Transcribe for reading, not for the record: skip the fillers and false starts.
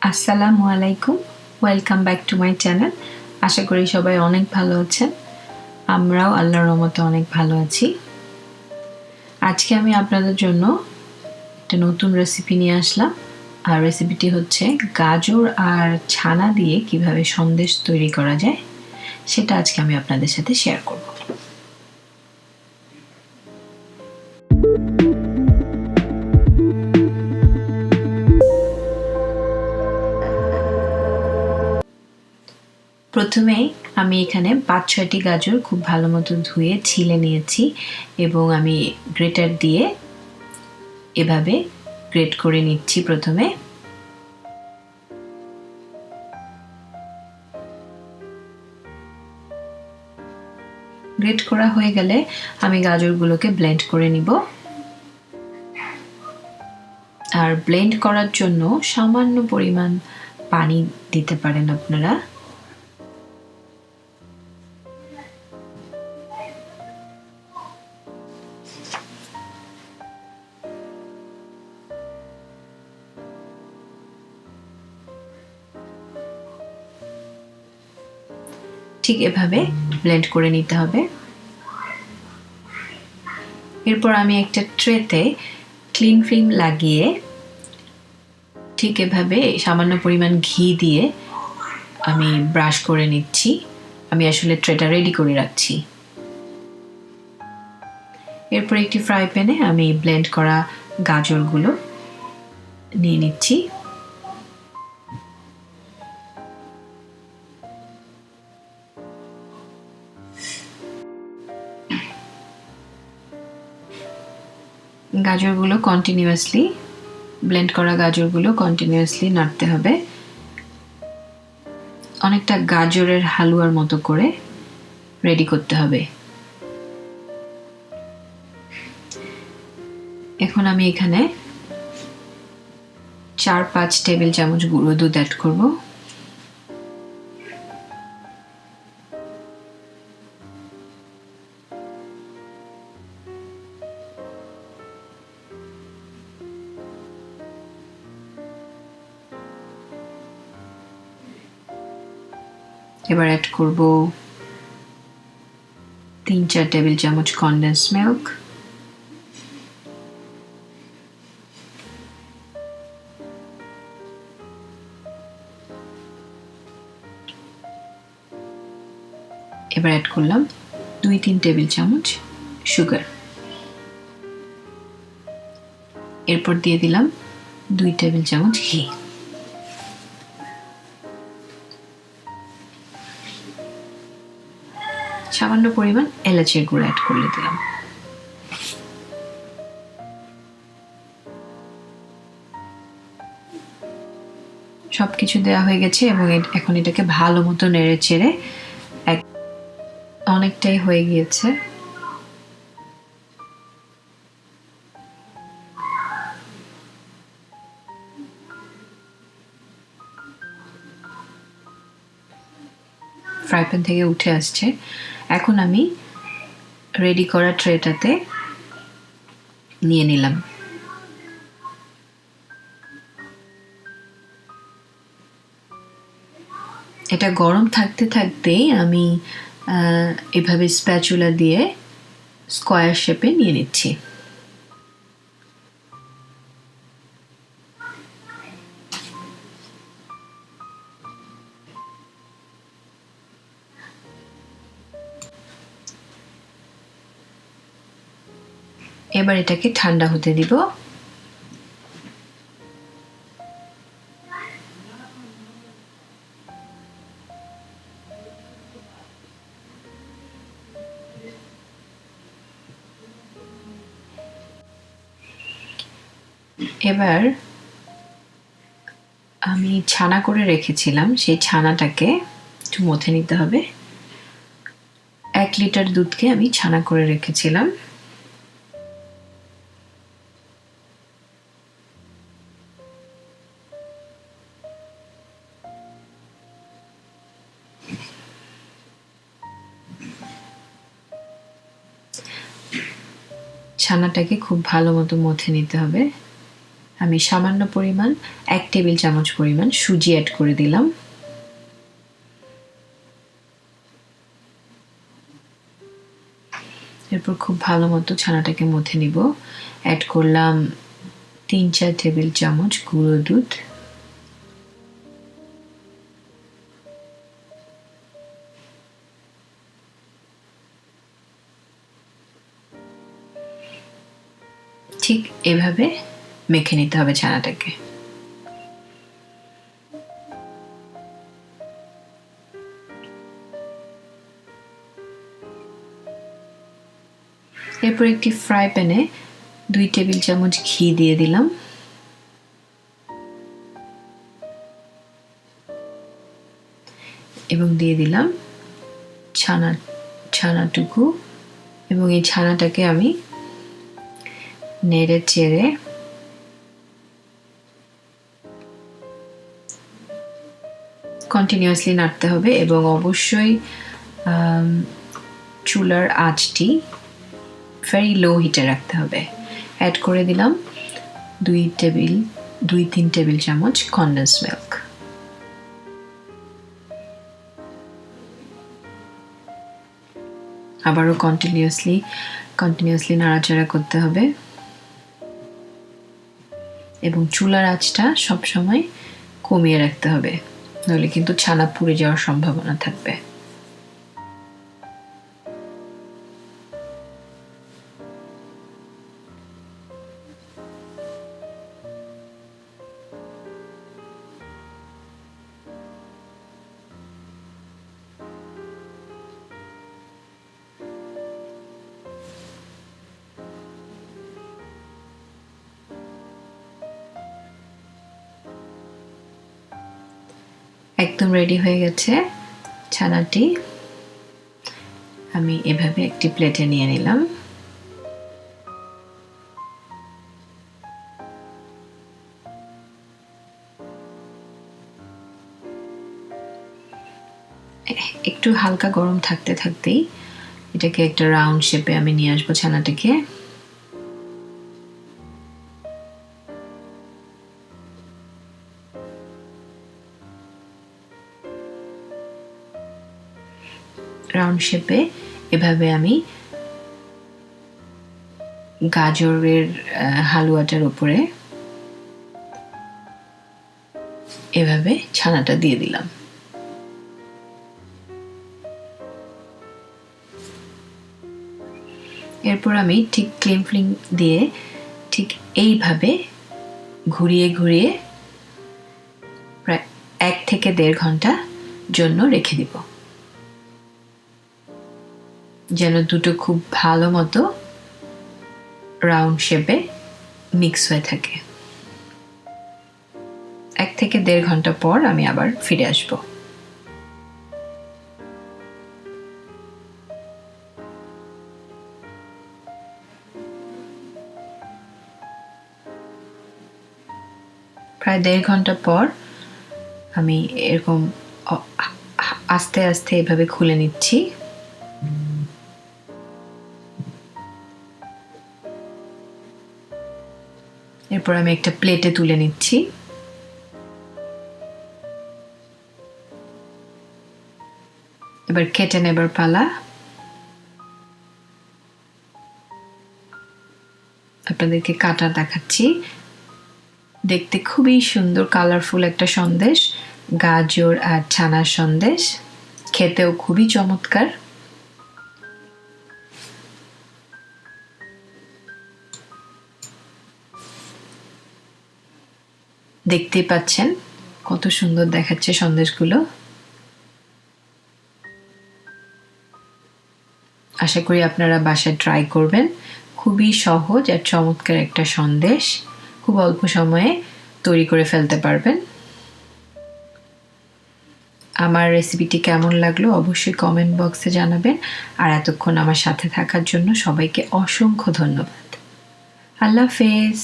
আসসালামু আলাইকুম, welcome back to my channel. আশা করি সবাই অনেক ভালো আছেন। আমরাও আল্লাহর রহমতে অনেক ভালো আছি। আজকে আমি আপনাদের জন্য একটা নতুন রেসিপি নিয়ে আসলাম। আর রেসিপিটি হচ্ছে গাজর আর ছানা দিয়ে কিভাবে সন্দেশ তৈরি করা যায়, সেটা আজকে আমি আপনাদের সাথে শেয়ার করব। প্রথমেই আমি এখানে ৫-৬টি গাজর খুব ভালো মতো ধুয়ে ছিলে নিয়েছি এবং আমি গ্রেটার দিয়ে এভাবে গ্রেট করে নিচ্ছি। প্রথমে গ্রেট করা হয়ে গেলে আমি গাজরগুলোকে ব্লেন্ড করে নিব। আর ব্লেন্ড করার জন্য সামান্য পরিমাণ পানি দিতে পারেন আপনারা। ঠিক এভাবে ব্লেন্ড করে নিতে হবে। এরপর আমি একটা ট্রেতে ক্লিন ফিল্ম লাগিয়ে ঠিক এভাবে সামান্য পরিমাণ ঘি দিয়ে আমি ব্রাশ করে নিচ্ছি। আমি আসলে ট্রেটা রেডি করে রাখছি। এরপর একটি ফ্রাই প্যানে আমি ব্লেন্ড করা গাজরগুলো নিয়ে নিচ্ছি। গাজরগুলো কন্টিনিউয়াসলি ব্লেন্ড করা গাজরগুলো কন্টিনিউয়াসলি নাড়তে হবে, অনেকটা গাজরের হালুয়ার মতো করে রেডি করতে হবে। এখন আমি এখানে ৪-৫ টেবিল চামচ গুঁড়ো দুধ অ্যাড করব। এবার অ্যাড করব ৩-৪ টেবিল চামচ কনডেন্স মিল্ক, এবার অ্যাড করলাম ২-৩ টেবিল চামচ সুগার। এরপর দিয়ে দিলাম ২ টেবিল চামচ ঘি। সামান্য পরিমাণ এলাচের গুঁড়ো অ্যাড করে দিলাম। সবকিছু দেওয়া হয়ে গেছে এবং এখন এটাকে ভালো মতো নেড়ে চেড়ে অনেকটাই হয়ে গিয়েছে। ফ্রাই প্যান থেকে উঠে আসছে। এখন আমি রেডি করা ট্রেটাতে নিয়ে নিলাম। এটা গরম থাকতে থাকতেই আমি এভাবে স্প্যাচুলা দিয়ে স্কোয়ার শেপে নিয়ে নিচ্ছি। এবার এটাকে ঠান্ডা হতে দিব। এবার আমি ছানা করে রেখেছিলাম, সেই ছানাটাকে একটু মথে নিতে হবে। ১ লিটার দুধকে আমি ছানা করে রেখেছিলাম। ছানাটাকে খুব ভালো মতো মথে নিতে হবে। আমি সামান্য পরিমাণ 1 টেবিল চামচ পরিমাণ সুজি অ্যাড করে দিলাম। এরপর খুব ভালো মতো ছানাটাকে মথে নিব। অ্যাড করলাম 3-4 টেবিল চামচ গুঁড়ো দুধ, ঠিক এভাবে মেখে নিতে হবে ছানাটাকে। এরপর একটি ফ্রাই প্যানে 2 টেবিল চামচ ঘি দিয়ে দিলাম, এবং দিয়ে দিলাম ছানাটুকু, এবং এই ছানাটাকে আমি নেড়ে চেড়ে কন্টিনিউয়াসলি নাড়তে হবে, এবং অবশ্যই চুলার আঁচটি ভেরি লো হিটে রাখতে হবে। অ্যাড করে দিলাম 2-3 টেবিল চামচ কনডেন্স মিল্ক। আবারও কন্টিনিউয়াসলি নাড়াচাড়া করতে হবে, এবং চুলার আঁচটা সবসময় কমিয়ে রাখতে হবে, নইলে কিন্তু ছানা পুড়ে যাওয়ার সম্ভাবনা থাকবে। একদম রেডি হয়ে গেছে ছানাটি। আমি এভাবে একটি প্লেটে নিয়ে নিলাম। একটু হালকা গরম থাকতে থাকতেই এটাকে একটা রাউন্ড শেপে আমি নিয়ে আসবো ছানাটাকে। রাউন্ড শেপে এভাবে আমি গাজরের হালুয়াটার উপরে এভাবে ছানাটা দিয়ে দিলাম। এরপর আমি ঠিক ক্লিন ফিল্ম দিয়ে ঠিক এইভাবে ঘুরিয়ে ঘুরিয়ে প্রায় 1 থেকে 1.5 ঘন্টা জন্য রেখে দিব, যেন দুটো খুব ভালো মতো রাউন্ড শেপে মিক্স হয়ে থাকে। 1 থেকে 1.5 ঘন্টা পর আমি আবার ফিরে আসব। প্রায় 1.5 ঘন্টা পর আমি এরকম আস্তে আস্তে এভাবে খুলে নিচ্ছি। এরপর আমি একটা প্লেটে তুলে নিচ্ছি। এবার কেটে নেবার পালা। আপনাদেরকে কাটা দেখাচ্ছি। দেখতে খুবই সুন্দর কালারফুল একটা সন্দেশ, গাজর আর ছানার সন্দেশ, খেতেও খুবই চমৎকার। দেখতেই পাচ্ছেন কত সুন্দর দেখাচ্ছে সন্দেশগুলো। আশা করি আপনারা বাসায় ট্রাই করবেন। খুবই সহজ আর চমৎকার একটা সন্দেশ, খুব অল্প সময়ে তৈরি করে ফেলতে পারবেন। আমার রেসিপিটি কেমন লাগলো অবশ্যই কমেন্ট বক্সে জানাবেন, আর এতক্ষণ আমার সাথে থাকার জন্য সবাইকে অসংখ্য ধন্যবাদ। আল্লাহ হাফেজ।